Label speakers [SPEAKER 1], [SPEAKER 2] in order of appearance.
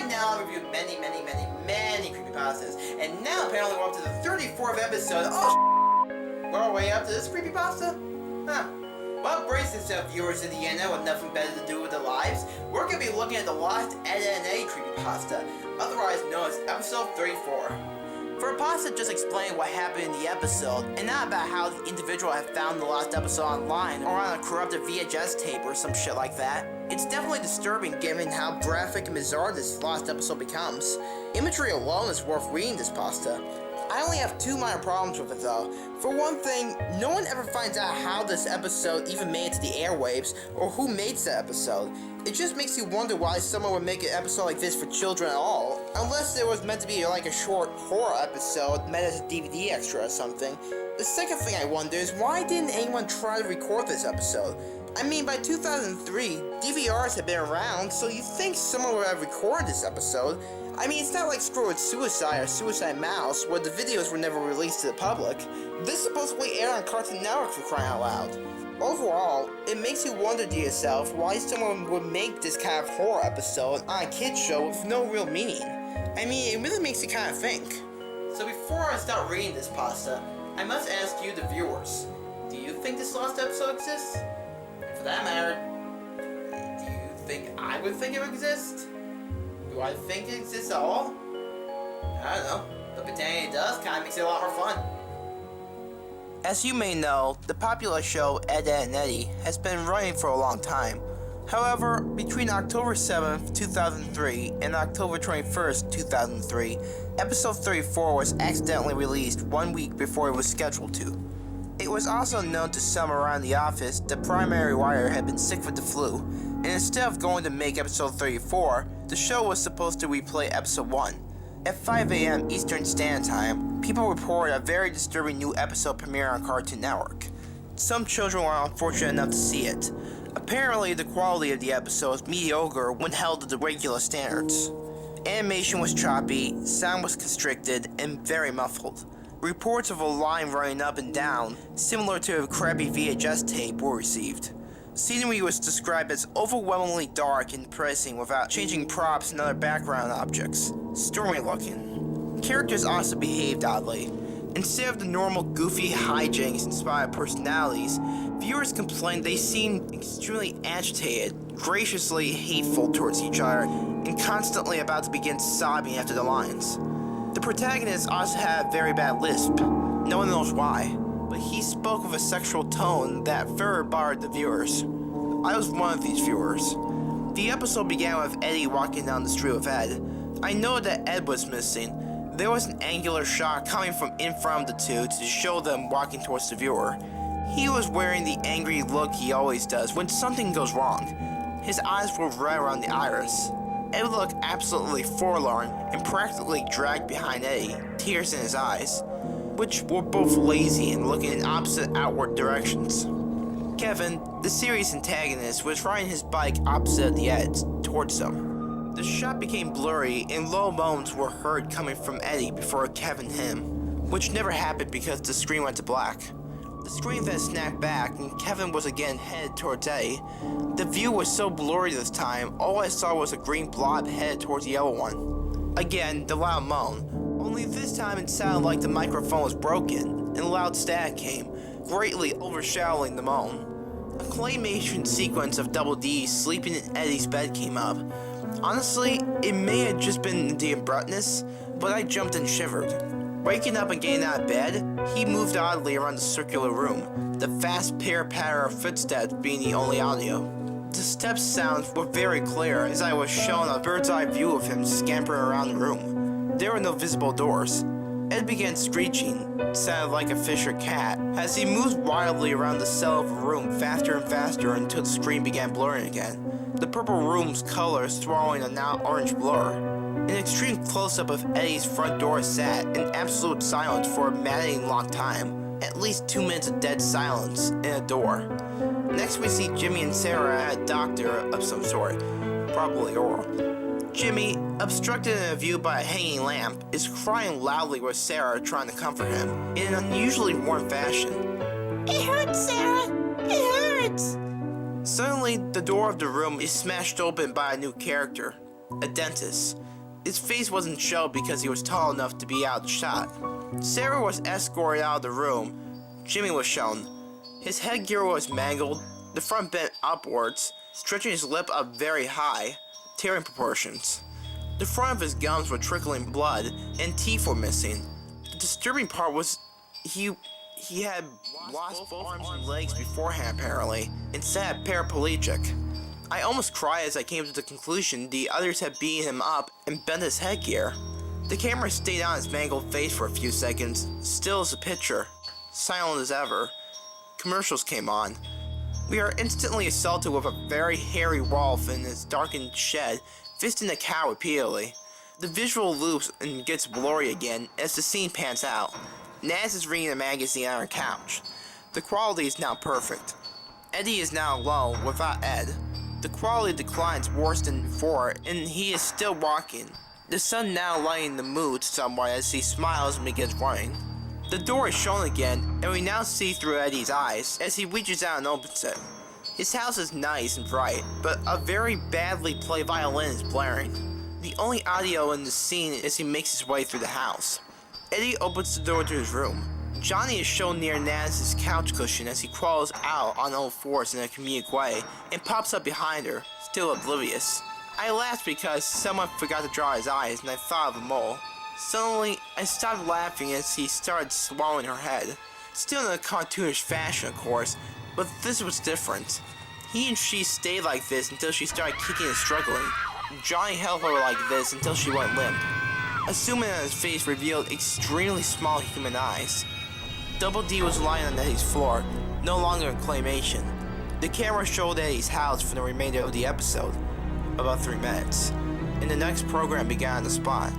[SPEAKER 1] by now I've reviewed many creepypastas, and now apparently we're up to the 34th episode. Oh, we're all the way up to this creepypasta? Huh. Well, brace yourself, viewers of the internet with nothing better to do with their lives. We're going to be looking at the lost Eddy creepypasta, otherwise known as episode 34. For a pasta just explaining what happened in the episode, and not about how the individual had found the lost episode online or on a corrupted VHS tape or some shit like that. It's definitely disturbing given how graphic and bizarre this lost episode becomes. Imagery alone is worth reading this pasta. I only have two minor problems with it though. For one thing, no one ever finds out how this episode even made it to the airwaves or who made the episode. It just makes you wonder why someone would make an episode like this for children at all, unless it was meant to be like a short horror episode meant as a DVD extra or something. The second thing I wonder is why didn't anyone try to record this episode? I mean, by 2003, DVRs had been around, so you'd think someone would have recorded this episode. I mean, it's not like Screw It Suicide or Suicide Mouse, where the videos were never released to the public. This supposedly aired on Cartoon Network for crying out loud. Overall, it makes you wonder to yourself why someone would make this kind of horror episode on a kid's show with no real meaning. I mean, it really makes you kind of think. So before I start reading this pasta, I must ask you, the viewers, do you think this lost episode exists? For that matter, do you think I would think it would exist? Do I think it exists at all? I don't know, but pretending it does kind of makes it a lot more fun. As you may know, the popular show Ed, Edd and Eddy has been running for a long time. However, between October 7th, 2003 and October 21st, 2003, episode 34 was accidentally released 1 week before it was scheduled to. It was also known to some around the office that primary writer had been sick with the flu, and instead of going to make episode 34, the show was supposed to replay episode 1. At 5 a.m. Eastern Standard Time, people reported a very disturbing new episode premiere on Cartoon Network. Some children were unfortunate enough to see it. Apparently, the quality of the episode was mediocre when held to the regular standards. Animation was choppy, sound was constricted, and very muffled. Reports of a line running up and down, similar to a crappy VHS tape, were received. Scenery was described as overwhelmingly dark and depressing without changing props and other background objects. Stormy looking. Characters also behaved oddly. Instead of the normal goofy hijinks-inspired personalities, viewers complained they seemed extremely agitated, graciously hateful towards each other, and constantly about to begin sobbing after the lines. The protagonist also had a very bad lisp. No one knows why, but he spoke with a sexual tone that further bothered the viewers. I was one of these viewers. The episode began with Eddy walking down the street with Ed. I know that Ed was missing. There was an angular shot coming from in front of the two to show them walking towards the viewer. He was wearing the angry look he always does when something goes wrong. His eyes were red around the iris. Ed looked absolutely forlorn and practically dragged behind Eddy, tears in his eyes, which were both lazy and looking in opposite outward directions. Kevin, the series antagonist, was riding his bike opposite the Eds, towards them. The shot became blurry and low moans were heard coming from Eddy before Kevin hit him, which never happened because the screen went to black. The screen then snapped back and Kevin was again headed towards Eddy. The view was so blurry this time, all I saw was a green blob headed towards the yellow one. Again, the loud moan, only this time it sounded like the microphone was broken, and loud static came, greatly overshadowing the moan. A claymation sequence of Double D sleeping in Eddy's bed came up. Honestly, it may have just been the abruptness, but I jumped and shivered. Waking up and getting out of bed, he moved oddly around the circular room, the fast pitter-patter of footsteps being the only audio. The steps sounds were very clear as I was shown a bird's-eye view of him scampering around the room. There were no visible doors. Ed began screeching, sounded like a fish or cat, as he moved wildly around the cell of a room faster and faster until the screen began blurring again. The purple room's color swallowing a now orange blur. An extreme close-up of Eddy's front door sat in absolute silence for a maddening long time, at least 2 minutes of dead silence in a door. Next we see Jimmy and Sarah at a doctor of some sort, probably oral. Jimmy, obstructed in a view by a hanging lamp, is crying loudly with Sarah trying to comfort him in an unusually warm fashion.
[SPEAKER 2] It hurts, Sarah! It hurts!
[SPEAKER 1] Suddenly, the door of the room is smashed open by a new character, a dentist. His face wasn't shown because he was tall enough to be out of shot. Sarah was escorted out of the room. Jimmy was shown. His headgear was mangled, the front bent upwards, stretching his lip up very high, tearing proportions. The front of his gums were trickling blood, and teeth were missing. The disturbing part was he had lost both arms and legs beforehand apparently, and sat paraplegic. I almost cried as I came to the conclusion the others had beaten him up and bent his headgear. The camera stayed on his mangled face for a few seconds, still as a picture, silent as ever. Commercials came on. We are instantly assaulted with a very hairy wolf in his darkened shed, fisting a cow repeatedly. The visual loops and gets blurry again as the scene pans out. Naz is reading a magazine on her couch. The quality is now perfect. Eddy is now alone without Ed. The quality declines worse than before, and he is still walking. The sun now lighting the mood somewhat as he smiles and begins running. The door is shown again, and we now see through Eddy's eyes as he reaches out and opens it. His house is nice and bright, but a very badly played violin is blaring. The only audio in the scene is he makes his way through the house. Eddy opens the door to his room. Johnny is shown near Naz's couch cushion as he crawls out on all fours in a comedic way and pops up behind her, still oblivious. I laughed because someone forgot to draw his eyes and I thought of a mole. Suddenly, I stopped laughing as he started swallowing her head. Still in a cartoonish fashion, of course, but this was different. He and she stayed like this until she started kicking and struggling. Johnny held her like this until she went limp. Assuming that his face revealed extremely small human eyes. Double D was lying on Eddy's floor, no longer in claymation. The camera showed Eddy's house for the remainder of the episode, about 3 minutes, and the next program began on the spot.